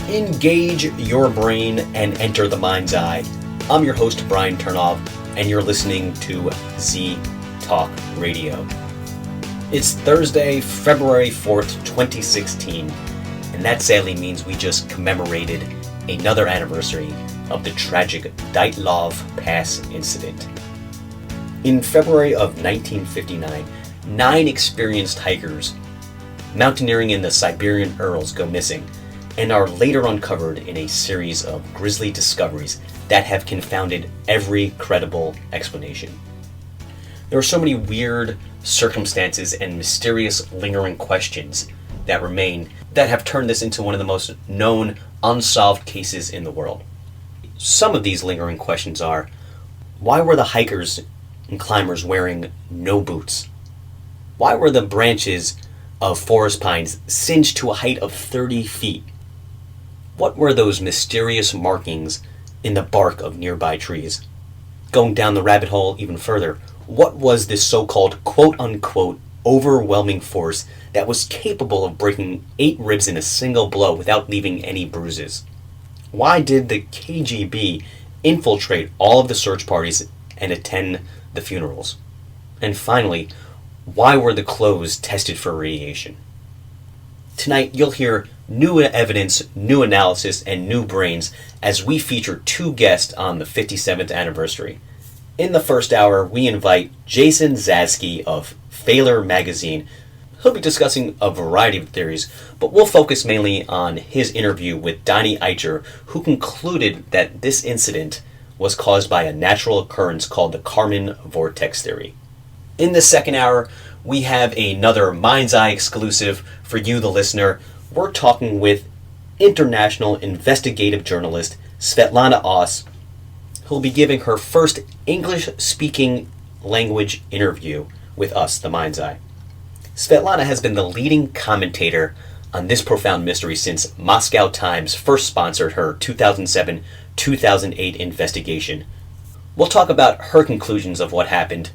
Engage your brain and enter the mind's eye. I'm your host, Brian Turnov, and you're listening to Z Talk Radio. It's Thursday, February 4th, 2016, and that sadly means we just commemorated another anniversary of the tragic Dyatlov Pass Incident. In February of 1959, 9 experienced hikers mountaineering in the Siberian Urals go missing and are later uncovered in a series of grisly discoveries that have confounded every credible explanation. There are so many weird circumstances and mysterious lingering questions that remain that have turned this into one of the most known unsolved cases in the world. Some of these lingering questions are: why were the hikers and climbers wearing no boots? Why were the branches of forest pines singed to a height of 30 feet? What were those mysterious markings in the bark of nearby trees? Going down the rabbit hole even further, what was this so-called quote-unquote overwhelming force that was capable of breaking 8 ribs in a single blow without leaving any bruises? Why did the KGB infiltrate all of the search parties and attend the funerals? And finally, why were the clothes tested for radiation? Tonight, you'll hear new evidence, new analysis, and new brains as we feature 2 guests on the 57th anniversary. In the first hour, we invite Jason Zasky of Failure magazine. He'll be discussing a variety of theories, but we'll focus mainly on his interview with Donnie Eichar, who concluded that this incident was caused by a natural occurrence called the Carmen Vortex theory. In the second hour, we have another Mind's Eye exclusive for you, the listener. We're talking with international investigative journalist Svetlana Oss, who'll be giving her first English-speaking language interview with us, the Mind's Eye. Svetlana has been the leading commentator on this profound mystery since Moscow Times first sponsored her 2007-2008 investigation. We'll talk about her conclusions of what happened,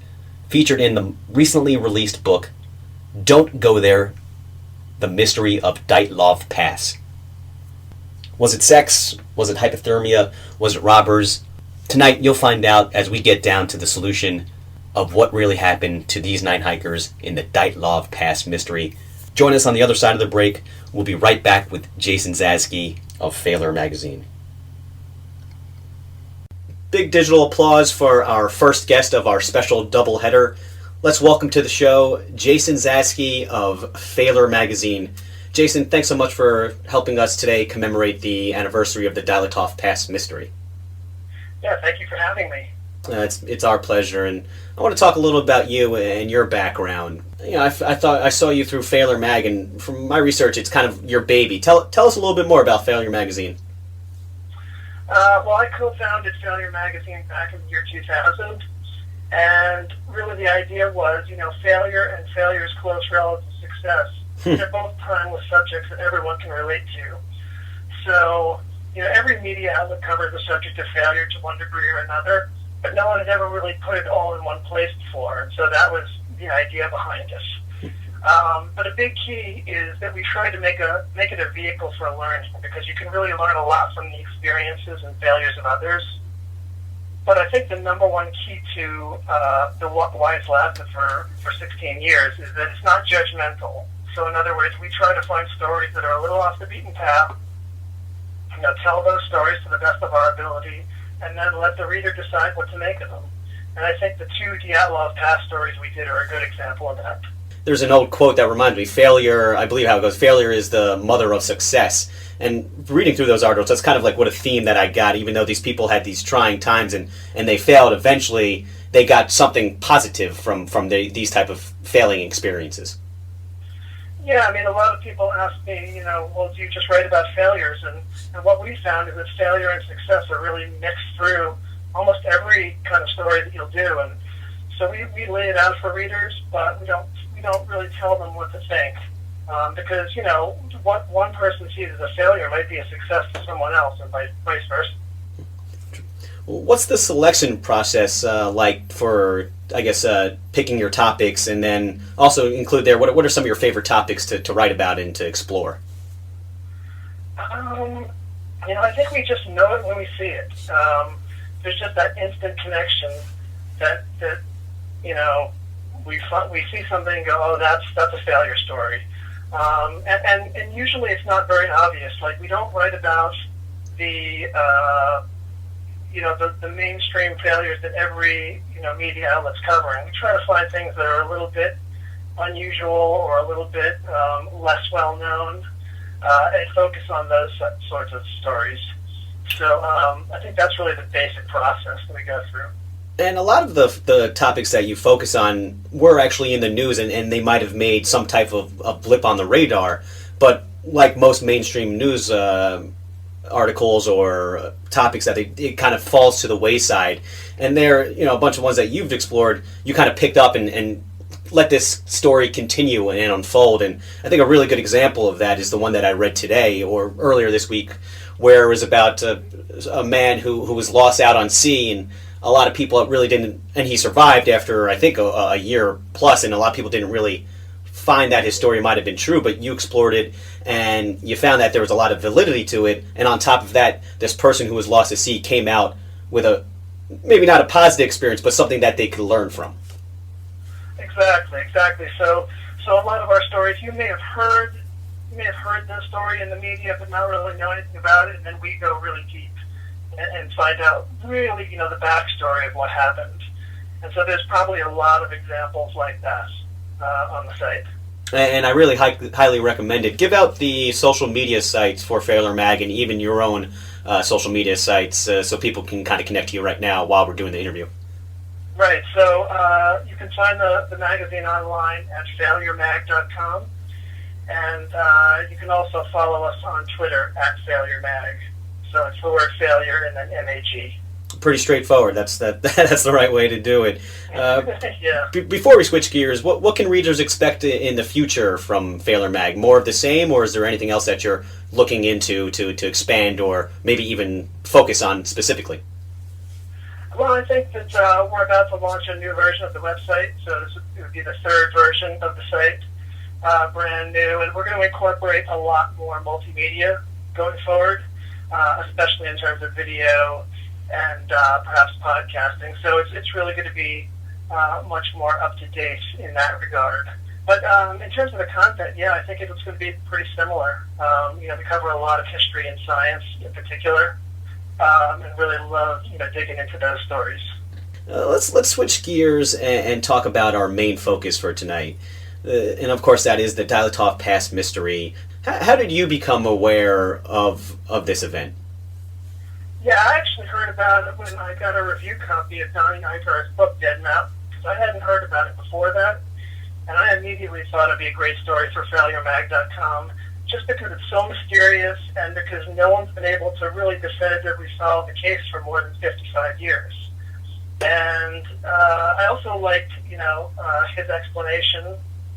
featured in the recently released book, Don't Go There, The Mystery of Dyatlov Pass. Was it sex? Was it hypothermia? Was it robbers? Tonight you'll find out as we get down to the solution of what really happened to these 9 hikers in the Dyatlov Pass mystery. Join us on the other side of the break. We'll be right back with Jason Zasky of Failure magazine. Big digital applause for our first guest of our special doubleheader. Let's welcome to the show Jason Zasky of Failure magazine. Jason, thanks so much for helping us today commemorate the anniversary of the Dyatlov Pass mystery. Yeah, thank you for having me. It's our pleasure, and I want to talk a little about you and your background. You know, I thought I saw you through Failure Mag, and from my research, it's kind of your baby. Tell us a little bit more about Failure magazine. Well, I co-founded Failure magazine back in the year 2000, and really the idea was, failure and failure's close relative to success. They're both timeless subjects that everyone can relate to. So, every media outlet covers the subject of failure to one degree or another, but no one had ever really put it all in one place before, and so that was the idea behind us. But a big key is that we try to make it a vehicle for learning, because you can really learn a lot from the experiences and failures of others. But I think the number one key to why it's lasted for 16 years is that it's not judgmental. So in other words, we try to find stories that are a little off the beaten path, tell those stories to the best of our ability, and then let the reader decide what to make of them. And I think the 2 Dyatlov Pass stories we did are a good example of that. There's an old quote that reminds me, failure, I believe how it goes, failure is the mother of success. And reading through those articles, that's kind of like what a theme that I got, even though these people had these trying times and they failed, eventually they got something positive from these type of failing experiences. Yeah, a lot of people ask me, well, do you just write about failures? And what we found is that failure and success are really mixed through almost every kind of story that you'll do. And so we lay it out for readers, but we don't really tell them what to think. Because, what one person sees as a failure might be a success to someone else, and vice versa. What's the selection process like for, I guess, picking your topics, and then also include there, what are some of your favorite topics to write about and to explore? I think we just know it when we see it. There's just that instant connection that we see something and go, oh, that's a failure story. And usually it's not very obvious. Like, we don't write about the mainstream failures that every media outlet's covering. We try to find things that are a little bit unusual or a little bit less well known, and focus on those sorts of stories. So I think that's really the basic process that we go through. And a lot of the topics that you focus on were actually in the news, and they might have made some type of blip on the radar. But like most mainstream news articles or topics, that it kind of falls to the wayside. And there, a bunch of ones that you've explored, you kind of picked up and let this story continue and unfold. And I think a really good example of that is the one that I read today or earlier this week, where it was about a man who was lost out on sea, and a lot of people really didn't, and he survived after, I think, a year plus, and a lot of people didn't really find that his story might have been true, but you explored it, and you found that there was a lot of validity to it, and on top of that, this person who was lost at sea came out with maybe not a positive experience, but something that they could learn from. Exactly. So a lot of our stories, you may have heard the story in the media, but not really know anything about it, and then we go really deep and find out really, the backstory of what happened. And so there's probably a lot of examples like that on the site. And I really highly recommend it. Give out the social media sites for Failure Mag, and even your own social media sites, so people can kind of connect to you right now while we're doing the interview. Right, so you can find the magazine online at failuremag.com, and you can also follow us on Twitter at failuremag. So it's the word failure and then M-A-G. Pretty straightforward. That's the right way to do it. Yeah. Before we switch gears, what can readers expect in the future from Failure Mag? More of the same, or is there anything else that you're looking into to expand or maybe even focus on specifically? Well, I think that we're about to launch a new version of the website, so it would be the third version of the site, brand new, and we're going to incorporate a lot more multimedia going forward, especially in terms of video and perhaps podcasting. So it's really going to be much more up to date in that regard. But in terms of the content, yeah, I think it's going to be pretty similar. We cover a lot of history and science in particular, and really love digging into those stories. Let's switch gears and talk about our main focus for tonight, and of course that is the Dyatlov Pass mystery. How did you become aware of this event? Yeah, I actually heard about it when I got a review copy of Donnie Eichar's book, Dead Mountain, because I hadn't heard about it before that, and I immediately thought it'd be a great story for FailureMag.com, just because it's so mysterious and because no one's been able to really definitively solve the case for more than 55 years. And I also liked, his explanation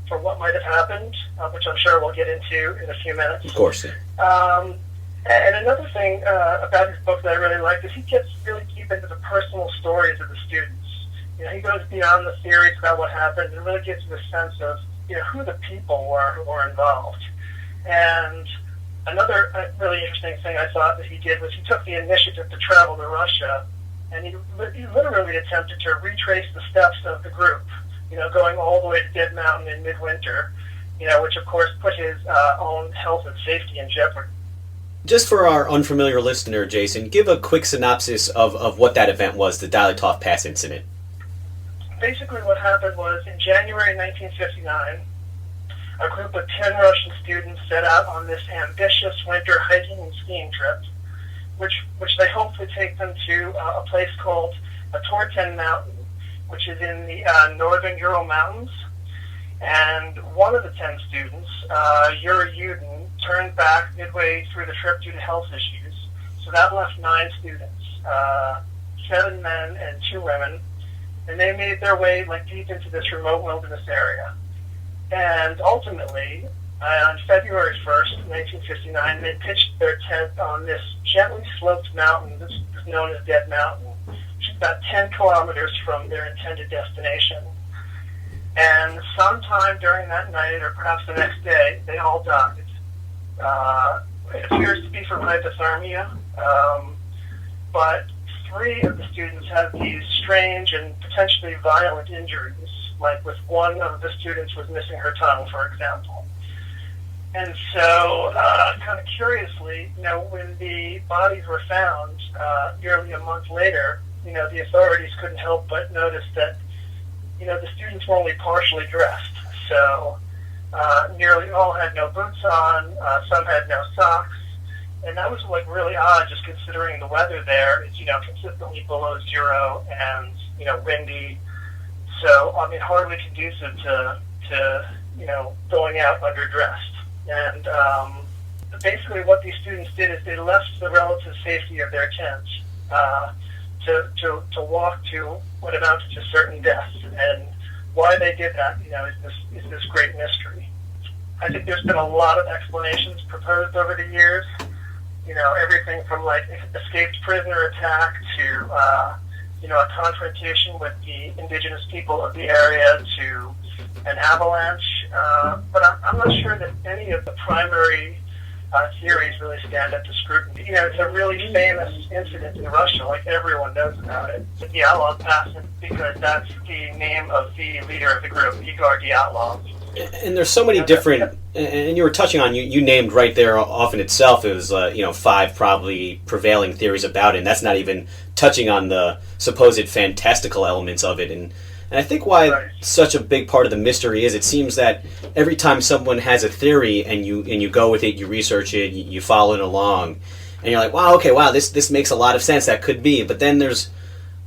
for what might have happened, which I'm sure we'll get into in a few minutes. Of course. And another thing about his book that I really liked is he gets really deep into the personal stories of the students. He goes beyond the theories about what happened and really gives you a sense of who the people were who were involved. And another really interesting thing I thought that he did was he took the initiative to travel to Russia, and he literally attempted to retrace the steps of the group, going all the way to Dead Mountain in midwinter, which of course put his own health and safety in jeopardy. Just for our unfamiliar listener, Jason, give a quick synopsis of what that event was, the Dyatlov Pass Incident. Basically what happened was in January 1959, a group of 10 Russian students set out on this ambitious winter hiking and skiing trip, which they hoped would take them to a place called a Torten Mountain, which is in the northern Ural Mountains. And one of the 10 students, Yuri Yudin, turned back midway through the trip due to health issues. So that left 9 students, 7 men and 2 women, and they made their way deep into this remote wilderness area. And ultimately, on February 1st, 1959, they pitched their tent on this gently sloped mountain that's known as Dead Mountain, which is about 10 kilometers from their intended destination. And sometime during that night, or perhaps the next day, they all died. it appears to be from hypothermia, but 3 of the students had these strange and potentially violent injuries, like with one of the students was missing her tongue, for example. And so, kind of curiously, when the bodies were found nearly a month later, the authorities couldn't help but notice that, the students were only partially dressed. So nearly all had no boots on, some had no socks, and that was like really odd, just considering the weather there is, consistently below 0 and, windy. So, I mean, hardly conducive to going out underdressed. And basically what these students did is they left the relative safety of their tents to walk to what amounted to certain deaths. And why they did that, is this great mystery. I think there's been a lot of explanations proposed over the years. Everything from like escaped prisoner attack to a confrontation with the indigenous people of the area to an avalanche. But I'm not sure that any of the primary theories really stand up to scrutiny. It's a really famous incident in Russia, like everyone knows about it. The Dyatlov Pass, because that's the name of the leader of the group, Igor Dyatlov. And there's so many different, and you were touching on, you named right there off in itself, it was, 5 probably prevailing theories about it, and that's not even touching on the supposed fantastical elements of it. And I think why such a big part of the mystery is it seems that every time someone has a theory and you go with it, you research it, you follow it along, and you're like, wow, this makes a lot of sense, that could be. But then there's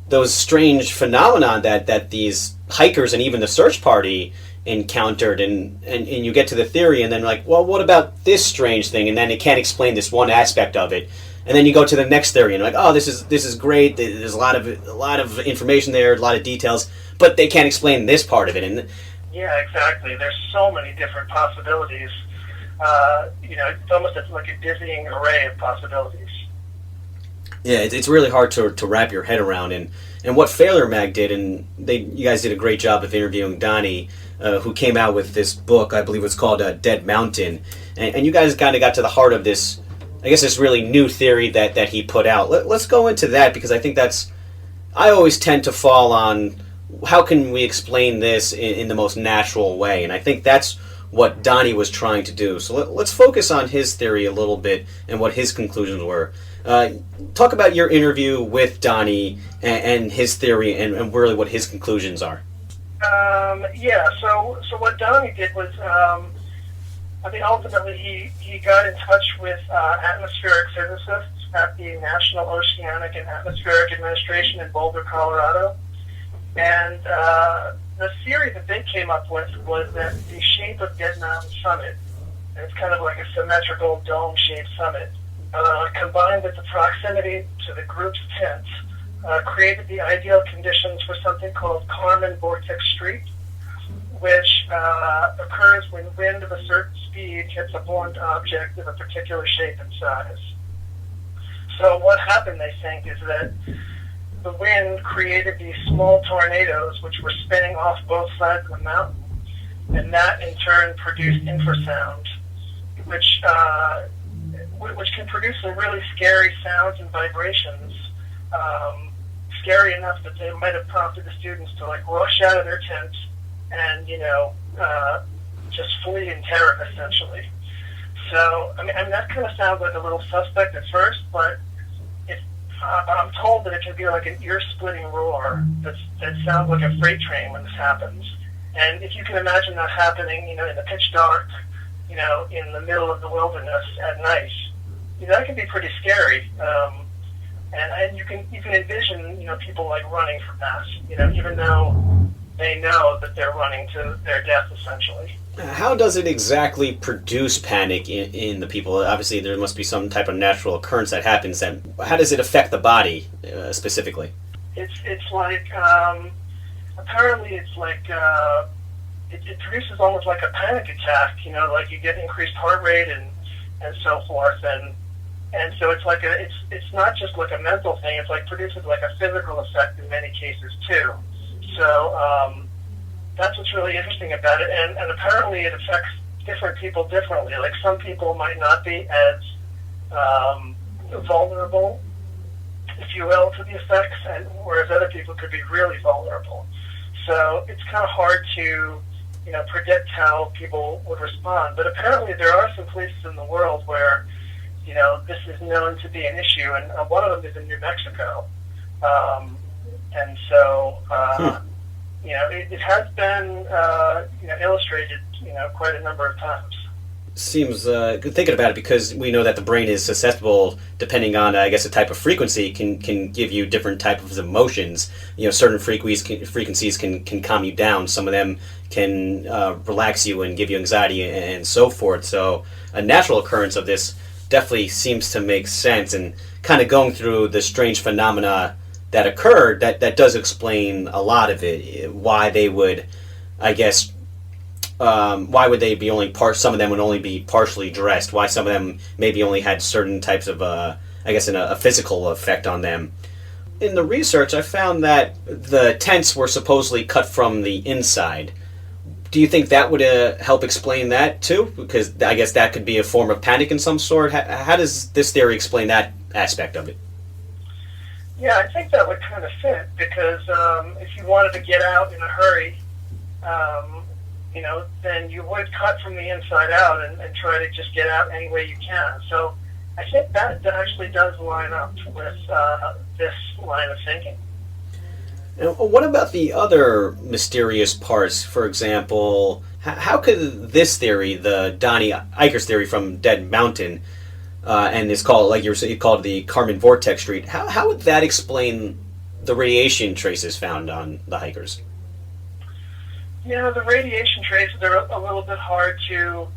those strange phenomena that these hikers and even the search party encountered, and you get to the theory and then like, well, what about this strange thing? And then it can't explain this one aspect of it. And then you go to the next theory and like, oh, this is great. There's a lot of information there, a lot of details, but they can't explain this part of it. And yeah, exactly. There's so many different possibilities. It's almost like a dizzying array of possibilities. Yeah, it's really hard to wrap your head around. And what Failure Mag did, and you guys did a great job of interviewing Donnie, who came out with this book, I believe it's called Dead Mountain. And you guys kind of got to the heart of this, I guess, this really new theory that he put out. Let's go into that, because I think I always tend to fall on how can we explain this in the most natural way, and I think that's what Donnie was trying to do. So let's focus on his theory a little bit and what his conclusions were. Talk about your interview with Donnie and his theory and really what his conclusions are. So what Donnie did was, ultimately he got in touch with atmospheric physicists at the National Oceanic and Atmospheric Administration in Boulder, Colorado. And the theory that they came up with was that the shape of Dead Mountain Summit, and it's kind of like a symmetrical dome-shaped summit, combined with the proximity to the group's tent, created the ideal conditions for something called Carmen Vortex Street, which occurs when wind of a certain speed hits a blunt object of a particular shape and size. So what happened, they think, is that the wind created these small tornadoes which were spinning off both sides of the mountain, and that in turn produced infrasound, which can produce some really scary sounds and vibrations, scary enough that they might have prompted the students to like rush out of their tents and just flee in terror, essentially. So I mean that kind of sounds like a little suspect at first, but I'm told that it can be like an ear-splitting roar that sounds like a freight train when this happens. And if you can imagine that happening, in the pitch dark, in the middle of the wilderness at night, that can be pretty scary. And you can envision, people like running from that, even though they know that they're running to their death, essentially. How does it exactly produce panic in the people? Obviously, there must be some type of natural occurrence that happens. How does it affect the body specifically? It's like apparently it's like it produces almost like a panic attack. Like you get increased heart rate and so forth, and so it's like it's not just like a mental thing. It's like produces like a physical effect in many cases too. So that's what's really interesting about it, and apparently it affects different people differently. Like some people might not be as vulnerable, if you will, to the effects, and whereas other people could be really vulnerable. So it's kind of hard to, predict how people would respond. But apparently there are some places in the world where, this is known to be an issue, and one of them is in New Mexico. And so, it has been, illustrated, quite a number of times. Seems good thinking about it, because we know that the brain is susceptible, depending on I guess the type of frequency can give you different types of emotions. Certain frequencies can calm you down. Some of them can relax you and give you anxiety and so forth. So a natural occurrence of this definitely seems to make sense, and kind of going through the strange phenomena that occurred, that does explain a lot of it. Why they would, I guess, why would they be some of them would only be partially dressed? Why some of them maybe only had certain types of, a physical effect on them? In the research, I found that the tents were supposedly cut from the inside. Do you think that would help explain that too? Because I guess that could be a form of panic in some sort. How does this theory explain that aspect of it? Yeah, I think that would kind of fit, because if you wanted to get out in a hurry, then you would cut from the inside out and try to just get out any way you can. So I think that actually does line up with this line of thinking. Now, what about the other mysterious parts? For example, how could this theory, the Donnie Eichar theory from Dead Mountain, and it's called, like you called the Carmen Vortex Street, how would that explain the radiation traces found on the hikers? The radiation traces are a little bit hard to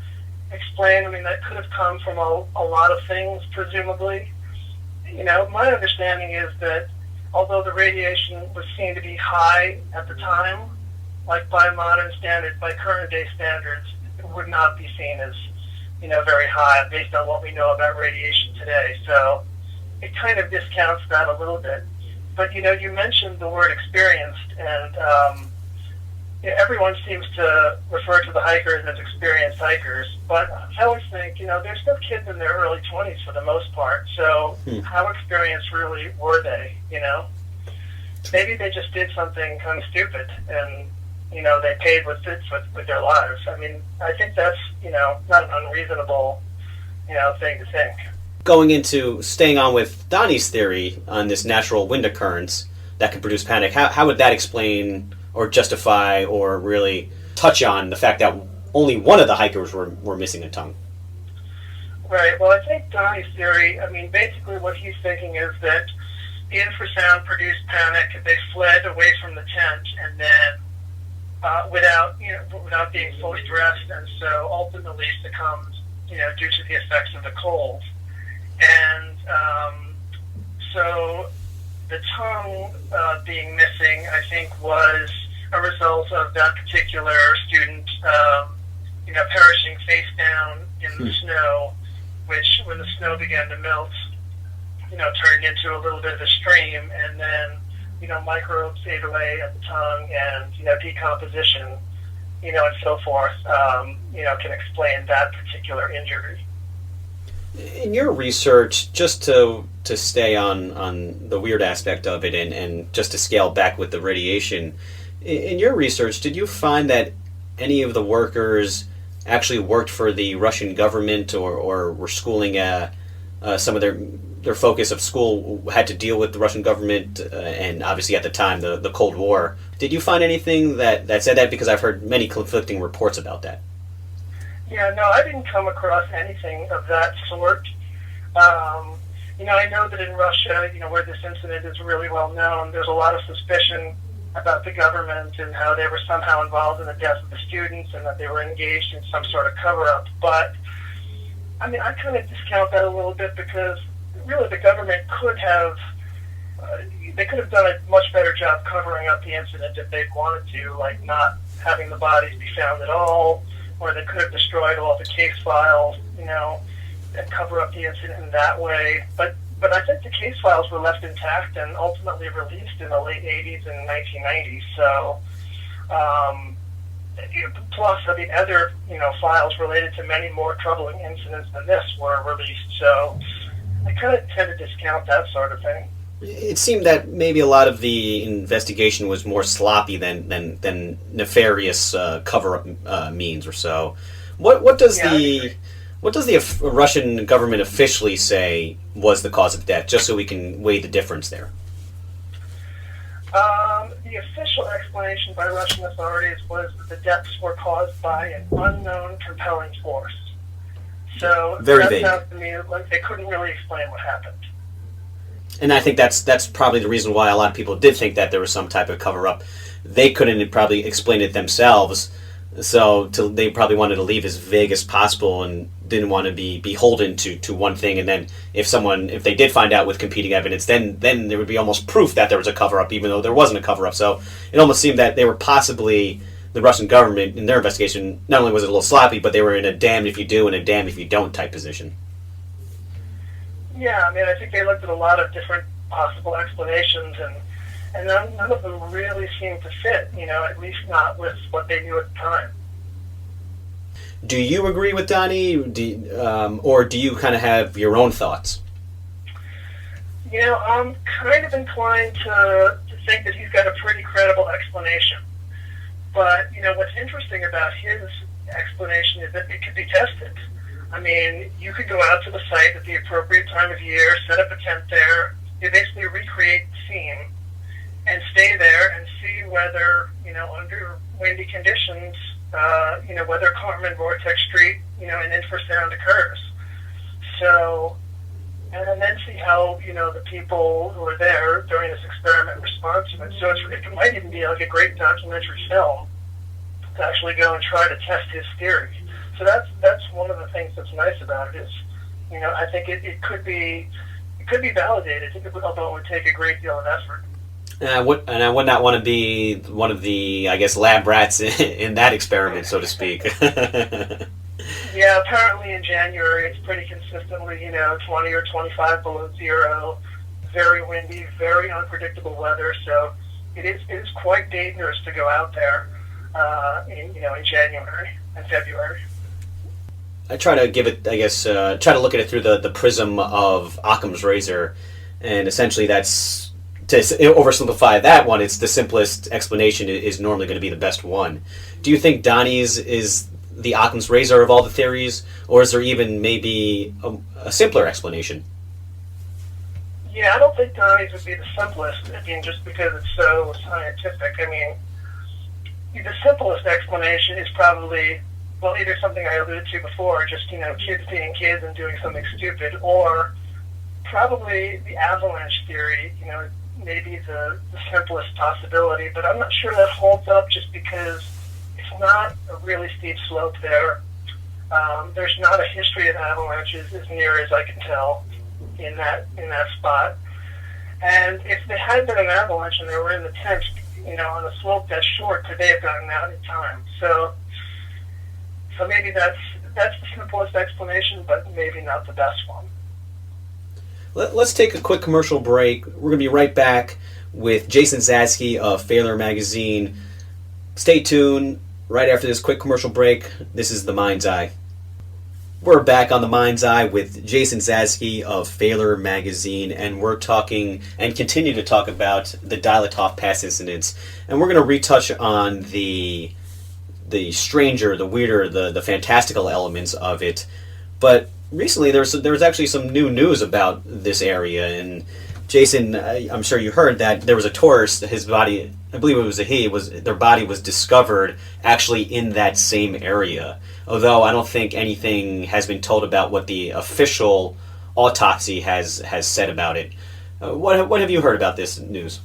explain. I mean, that could have come from a lot of things, presumably. My understanding is that although the radiation was seen to be high at the time, like by modern standards, by current day standards, it would not be seen as, very high based on what we know about radiation today. So it kind of discounts that a little bit. But, you mentioned the word experienced, and everyone seems to refer to the hikers as experienced hikers, but I always think, they're still kids in their early 20s for the most part, so how experienced really were they, Maybe they just did something kind of stupid, and, they paid with their lives. I mean, I think that's, not an unreasonable, thing to think. Staying on with Donnie's theory on this natural wind occurrence that could produce panic, how would that explain or justify or really touch on the fact that only one of the hikers were missing a tongue? Right. Well, I think Donnie's theory, basically what he's thinking is that the infrasound produced panic. They fled away from the tent, and then without being fully dressed, and so ultimately succumbed, due to the effects of the cold. And so the tongue being missing, I think, was a result of that particular student, perishing face down in the snow, which, when the snow began to melt, turned into a little bit of a stream, and then, microbes ate away at the tongue, and, decomposition, and so forth, can explain that particular injury. In your research, just to stay on the weird aspect of it, and just to scale back with the radiation, in your research, did you find that any of the workers actually worked for the Russian government, or were schooling some of their focus of school had to deal with the Russian government, and obviously at the time the Cold War? Did you find anything that said that? Because I've heard many conflicting reports about that. Yeah, no, I didn't come across anything of that sort. I know that in Russia, where this incident is really well known, there's a lot of suspicion about the government and how they were somehow involved in the death of the students, and that they were engaged in some sort of cover-up. But, I kind of discount that a little bit, because really the government could have done a much better job covering up the incident if they'd wanted to, like not having the bodies be found at all, or they could have destroyed all the case files, and cover up the incident in that way. But I think the case files were left intact and ultimately released in the late 80s and 1990s. So, plus, other, files related to many more troubling incidents than this were released. So, I kind of tend to discount that sort of thing. It seemed that maybe a lot of the investigation was more sloppy than nefarious cover-up means or so. What does the Russian government officially say was the cause of death, just so we can weigh the difference there? The official explanation by Russian authorities was that the deaths were caused by an unknown compelling force. So very that vague. sounds to me like they couldn't really explain what happened. And I think that's probably the reason why a lot of people did think that there was some type of cover-up. They couldn't probably explain it themselves, so they probably wanted to leave as vague as possible and didn't want to be beholden to one thing. And then if they did find out with competing evidence, then there would be almost proof that there was a cover-up, even though there wasn't a cover-up. So it almost seemed that they were possibly, the Russian government, in their investigation, not only was it a little sloppy, but they were in a damned if you do and a damned if you don't type position. Yeah, I mean, I think they looked at a lot of different possible explanations, and none of them really seemed to fit, at least not with what they knew at the time. Do you agree with Donnie, or do you kind of have your own thoughts? I'm kind of inclined to think that he's got a pretty credible explanation. But, what's interesting about his explanation is that it could be tested. I mean, you could go out to the site at the appropriate time of year, set up a tent there, you basically recreate the scene, and stay there and see whether, under windy conditions, whether Carmen Vortex Street, an infrasound occurs. So, and then see how, the people who are there during this experiment respond to it. So it might even be like a great documentary film to actually go and try to test his theory. So that's one of the things that's nice about it is, I think it could be validated, although it would take a great deal of effort. And I would not want to be one of the, I guess, lab rats in that experiment, so to speak. Yeah, apparently in January it's pretty consistently, 20 or 25 below zero, very windy, very unpredictable weather. So it is quite dangerous to go out there in January and February. I try to give it, I guess, try to look at it through the prism of Occam's razor, and essentially that's, to oversimplify that one, it's the simplest explanation is normally going to be the best one. Do you think Donnie's is the Occam's razor of all the theories, or is there even maybe a simpler explanation? Yeah, I don't think Donnie's would be the simplest, just because it's so scientific. The simplest explanation is probably, well, either something I alluded to before, just, kids being kids and doing something stupid, or probably the avalanche theory, maybe the simplest possibility, but I'm not sure that holds up just because it's not a really steep slope there. There's not a history of avalanches as near as I can tell in that spot. And if there had been an avalanche and they were in the tent, on a slope that's short, could they have gotten out in time? So maybe that's the simplest explanation, but maybe not the best one. Let's take a quick commercial break. We're going to be right back with Jason Zasky of Failure Magazine. Stay tuned. Right after this quick commercial break, this is The Mind's Eye. We're back on The Mind's Eye with Jason Zasky of Failure Magazine, and we're talking and continue to talk about the Dyatlov Pass Incident. And we're going to retouch on the stranger, the weirder, the fantastical elements of it. But recently there was actually some new news about this area, and Jason, I'm sure you heard that there was a tourist, his body, I believe it was their body was discovered actually in that same area. Although I don't think anything has been told about what the official autopsy has said about it. What have you heard about this news?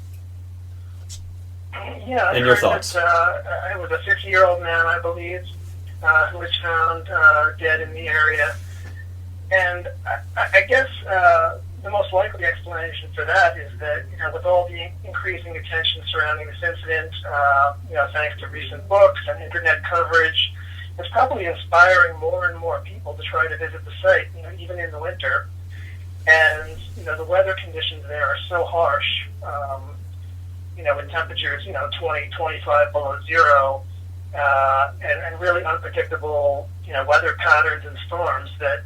Yeah, and your thoughts? It was a 50-year-old man, I believe, who was found dead in the area. And I guess the most likely explanation for that is that, with all the increasing attention surrounding this incident, thanks to recent books and internet coverage, it's probably inspiring more and more people to try to visit the site, even in the winter. And, the weather conditions there are so harsh, with temperatures, 20, 25 below zero, and really unpredictable, weather patterns and storms that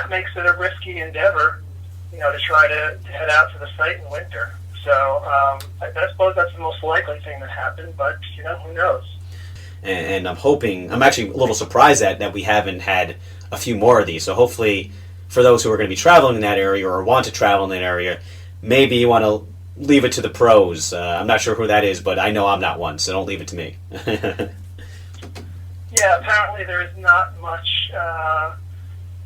makes it a risky endeavor to try to head out to the site in winter. So I suppose that's the most likely thing that happened, but who knows? And I'm actually a little surprised that we haven't had a few more of these. So hopefully, for those who are going to be traveling in that area or want to travel in that area, maybe you want to leave it to the pros. I'm not sure who that is, but I know I'm not one, so don't leave it to me. Yeah, apparently there is not much.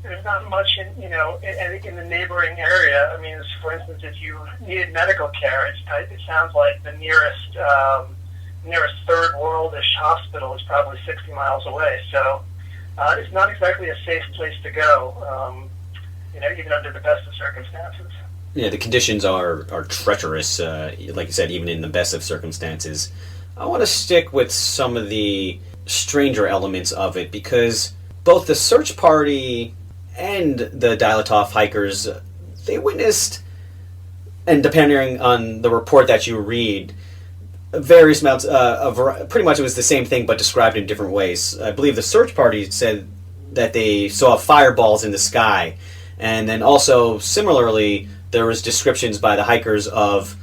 There's not much in in the neighboring area. I mean, for instance, if you needed medical care, it sounds like the nearest third world-ish hospital is probably 60 miles away. So it's not exactly a safe place to go. Even under the best of circumstances. Yeah, the conditions are treacherous. Like you said, even in the best of circumstances. I want to stick with some of the stranger elements of it because both the search party and the Dyatlov hikers, they witnessed, and depending on the report that you read, various amounts of pretty much it was the same thing but described in different ways. I believe the search party said that they saw fireballs in the sky, and then also similarly there was descriptions by the hikers of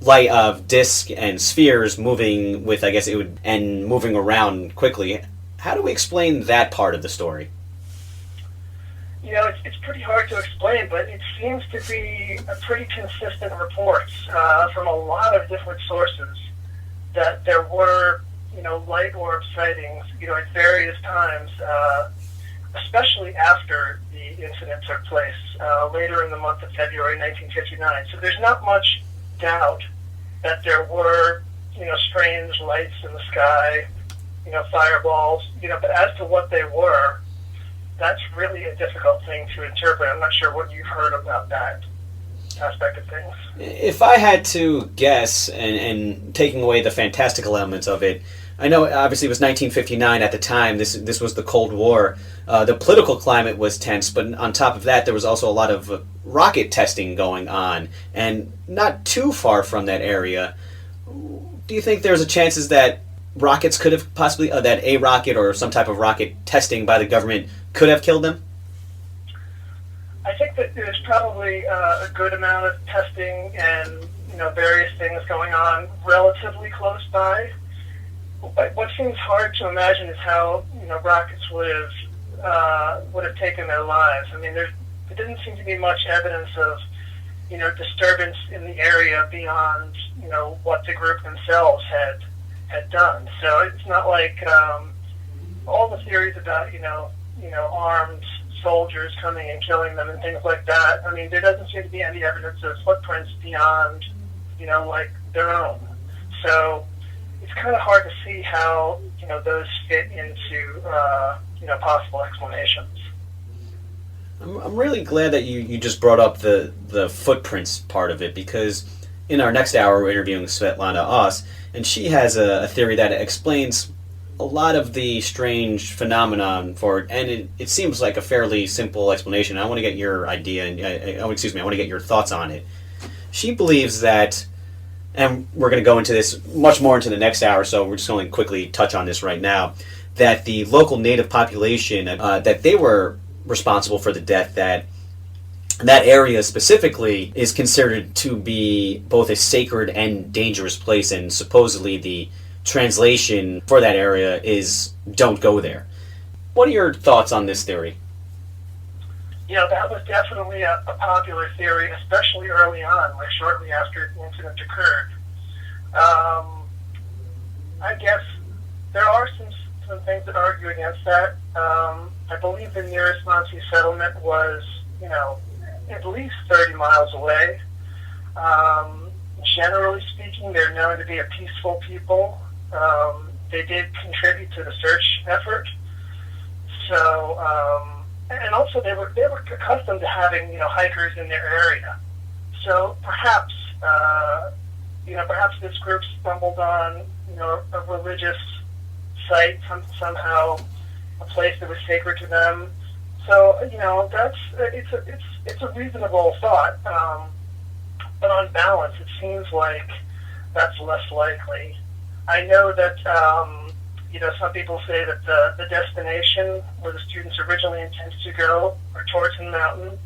light of disc and spheres moving with, I guess it would, and moving around quickly. How do we explain that part of the story? It's pretty hard to explain, but it seems to be a pretty consistent reports from a lot of different sources that there were, light orb sightings, at various times, especially after the incident took place later in the month of February 1959. So there's not much doubt that there were, strange lights in the sky, fireballs, but as to what they were, that's really a difficult thing to interpret. I'm not sure what you've heard about that aspect of things. If I had to guess, and taking away the fantastical elements of it, I know obviously it was 1959 at the time. This was the Cold War. The political climate was tense, but on top of that, there was also a lot of rocket testing going on, and not too far from that area. Do you think there's a chances that rockets could have possibly, that a rocket or some type of rocket testing by the government could have killed them? I think that there's probably a good amount of testing and various things going on relatively close by. But what seems hard to imagine is how rockets would have taken their lives. I mean, there didn't seem to be much evidence of disturbance in the area beyond what the group themselves had done. So it's not like all the theories about armed soldiers coming and killing them and things like that. I mean, there doesn't seem to be any evidence of footprints beyond like their own. So it's kind of hard to see how those fit into possible explanations. I'm really glad that you just brought up the footprints part of it, because in our next hour we're interviewing Svetlana Oss, and she has a theory that explains a lot of the strange phenomenon for it, and it seems like a fairly simple explanation. I want to get your idea, and I want to get your thoughts on it. She believes that, and we're going to go into this much more into the next hour, so we're just going to quickly touch on this right now, that the local native population, that they were responsible for the death, that area specifically is considered to be both a sacred and dangerous place, and supposedly the translation for that area is "don't go there." What are your thoughts on this theory? That was definitely a popular theory, especially early on, like shortly after the incident occurred. I guess there are some things that argue against that. I believe the nearest Nazi settlement was, at least 30 miles away. Generally speaking, they're known to be a peaceful people. They did contribute to the search effort. So, and also they were accustomed to having hikers in their area. So perhaps perhaps this group stumbled on a religious site somehow, a place that was sacred to them. So it's a reasonable thought, but on balance, it seems like that's less likely. I know that some people say that the destination where the students originally intended to go, or Torton Mountain,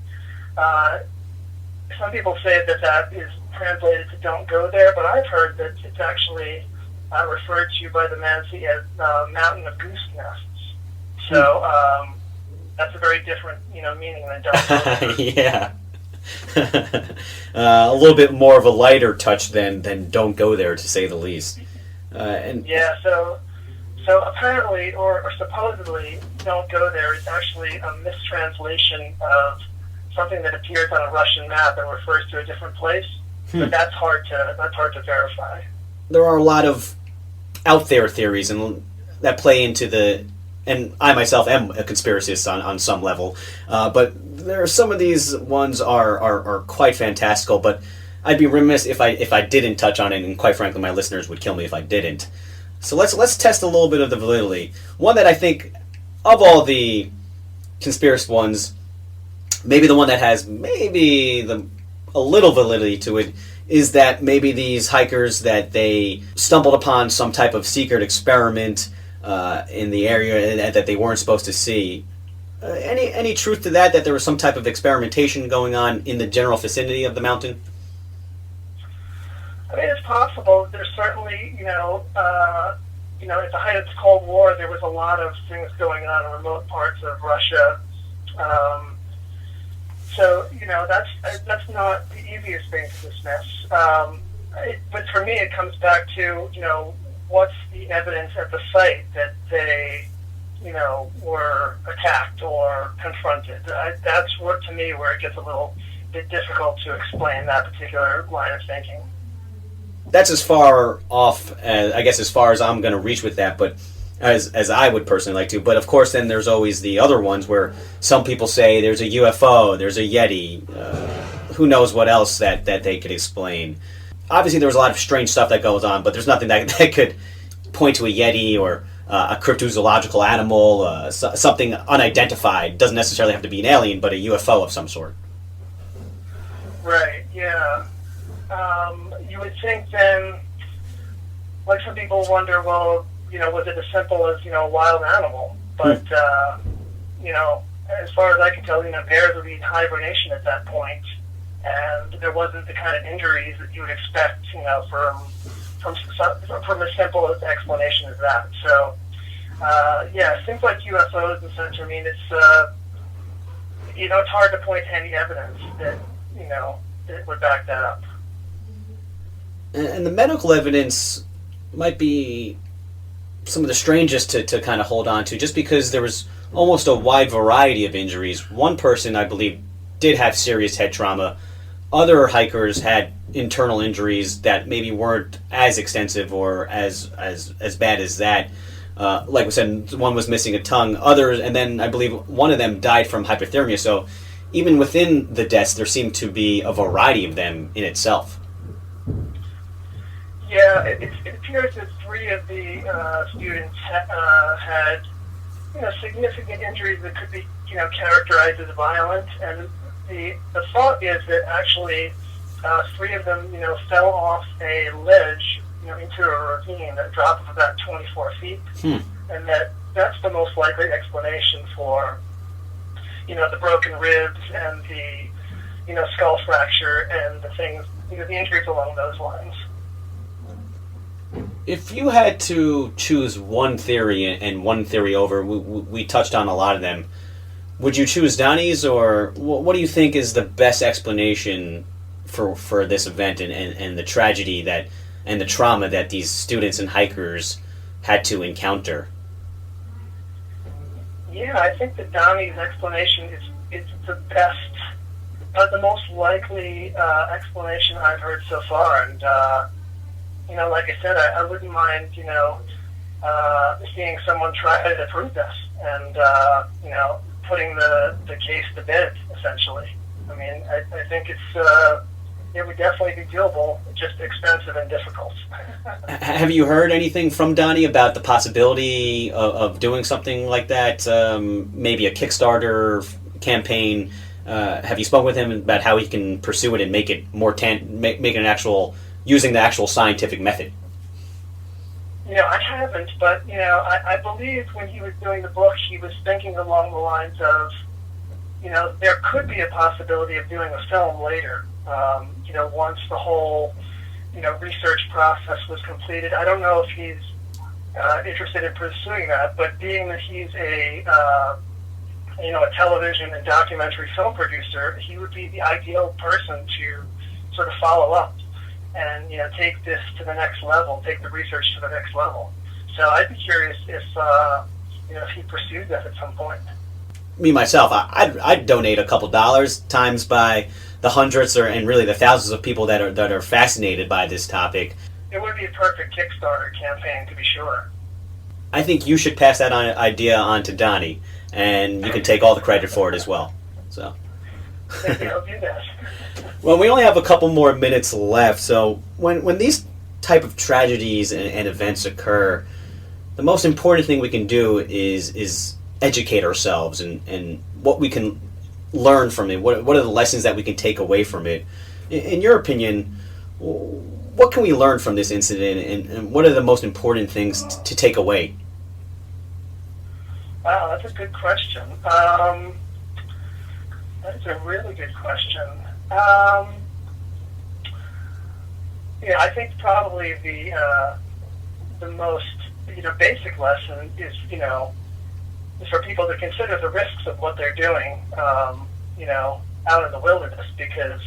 some people say that is translated to "don't go there," but I've heard that it's actually referred to by the Mansi as "mountain of goose nests." So that's a very different, meaning than "don't go there." Yeah. A little bit more of a lighter touch than "don't go there," to say the least. Yeah, so apparently, or supposedly, "don't go there" is actually a mistranslation of something that appears on a Russian map and refers to a different place. But that's hard to verify. There are a lot of out there theories and that play into and I myself am a conspiracist on some level, but there are some of these ones are quite fantastical. But I'd be remiss if I didn't touch on it, and quite frankly, my listeners would kill me if I didn't. So let's test a little bit of the validity. One that I think, of all the conspiracy ones, maybe the one that has a little validity to it is that maybe these hikers, that they stumbled upon some type of secret experiment in the area that they weren't supposed to see. Any truth to that there was some type of experimentation going on in the general vicinity of the mountain? I mean, it's possible. There's certainly, at the height of the Cold War, there was a lot of things going on in remote parts of Russia. So, that's not the easiest thing to dismiss. But for me, it comes back to, what's the evidence at the site that they, were attacked or confronted. That's to me where it gets a little bit difficult to explain that particular line of thinking. That's as far off, as far as I'm going to reach with that, but as I would personally like to. But of course, then there's always the other ones where some people say there's a UFO, there's a Yeti, who knows what else that they could explain. Obviously, there was a lot of strange stuff that goes on, but there's nothing that could point to a Yeti or a cryptozoological animal, something unidentified. Doesn't necessarily have to be an alien, but a UFO of some sort. Right, yeah. You would think then, like some people wonder, well, was it as simple as, a wild animal? But, as far as I can tell, bears would be in hibernation at that point, and there wasn't the kind of injuries that you would expect, from as simple an explanation as that. So, things like UFOs and such, I mean, it's, it's hard to point to any evidence that, that would back that up. And the medical evidence might be some of the strangest to kind of hold on to, just because there was almost a wide variety of injuries. One person, I believe, did have serious head trauma. Other hikers had internal injuries that maybe weren't as extensive or as bad as that. Like we said, one was missing a tongue. Others, and then I believe one of them died from hypothermia. So even within the deaths, there seemed to be a variety of them in itself. Yeah, it appears that 3 of the students had, significant injuries that could be, characterized as violent. And the thought is that actually 3 of them, fell off a ledge, into a ravine, a drop of about 24 feet. And that's the most likely explanation for, the broken ribs and the, skull fracture and the things, the injuries along those lines. If you had to choose one theory and one theory over, we touched on a lot of them, would you choose Donnie's, or what do you think is the best explanation for this event and the tragedy and the trauma that these students and hikers had to encounter? Yeah, I think that Donnie's explanation is the best, the most likely explanation I've heard so far. And, like I said, I wouldn't mind, seeing someone try to prove this and, putting the case to bed, essentially. I mean, I think it would definitely be doable, just expensive and difficult. Have you heard anything from Donnie about the possibility of doing something like that? Maybe a Kickstarter campaign? Have you spoken with him about how he can pursue it and make it more make it an actual, using the actual scientific method? I haven't, but, I believe when he was doing the book, he was thinking along the lines of, there could be a possibility of doing a film later. once the whole, research process was completed. I don't know if he's interested in pursuing that, but being that he's a television and documentary film producer, he would be the ideal person to sort of follow up and, take this to the next level, take the research to the next level. So I'd be curious if he pursued that at some point. Me, myself, I'd donate a couple dollars times by the hundreds and really the thousands of people that are fascinated by this topic. It would be a perfect Kickstarter campaign, to be sure. I think you should pass that idea on to Donnie, and you can take all the credit for it as well. So. Maybe I'll do that. Well, we only have a couple more minutes left, so when these type of tragedies and events occur, the most important thing we can do is educate ourselves and what we can learn from it. What are the lessons that we can take away from it? In your opinion, what can we learn from this incident, and what are the most important things to take away? Wow, that's a good question. That is a really good question. I think probably the most basic lesson is for people to consider the risks of what they're doing, out in the wilderness, because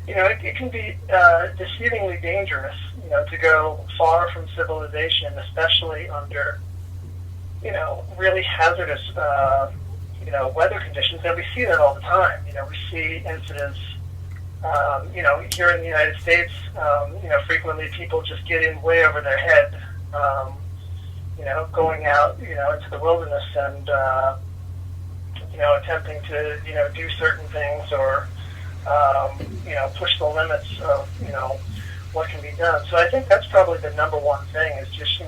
it can be deceivingly dangerous, to go far from civilization, especially under really hazardous weather conditions, and we see that all the time. We see incidents, here in the United States, frequently people just get in way over their head, going out, into the wilderness and, attempting to, do certain things or, push the limits of, what can be done. So I think that's probably the number one thing is just,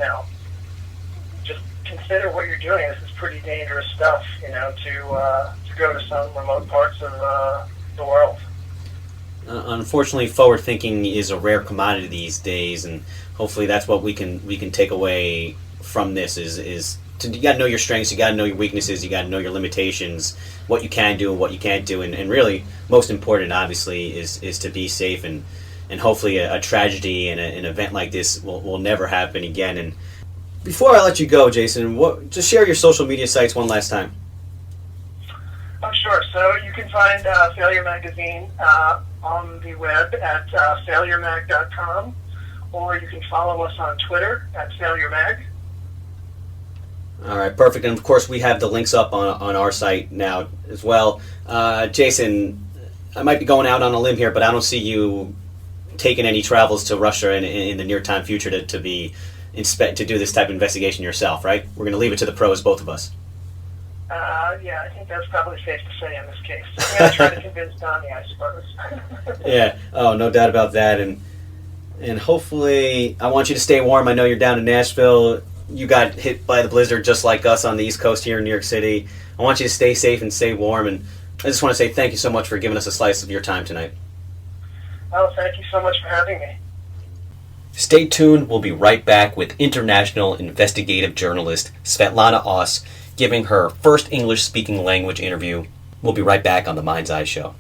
just consider what you're doing. This is pretty dangerous stuff, to go to some remote parts of the world. Unfortunately, forward thinking is a rare commodity these days, and hopefully that's what we can take away from this is you got to know your strengths, you got to know your weaknesses, you got to know your limitations, what you can do and what you can't do, and really most important obviously is to be safe, and hopefully a tragedy and an event like this will never happen again. And before I let you go, Jason, just share your social media sites one last time. Oh, sure. So you can find Failure Magazine on the web at failuremag.com, or you can follow us on Twitter at failuremag. All right, perfect. And of course, we have the links up on our site now as well. Jason, I might be going out on a limb here, but I don't see you taking any travels to Russia in the near time future to do this type of investigation yourself, right? We're going to leave it to the pros, both of us. Yeah, I think that's probably safe to say in this case. I'm going to try to convince Donnie, I suppose. Yeah, oh, no doubt about that. And hopefully, I want you to stay warm. I know you're down in Nashville. You got hit by the blizzard just like us on the East Coast here in New York City. I want you to stay safe and stay warm. And I just want to say thank you so much for giving us a slice of your time tonight. Oh, thank you so much for having me. Stay tuned. We'll be right back with international investigative journalist Svetlana Oss giving her first English-speaking language interview. We'll be right back on The Mind's Eye Show.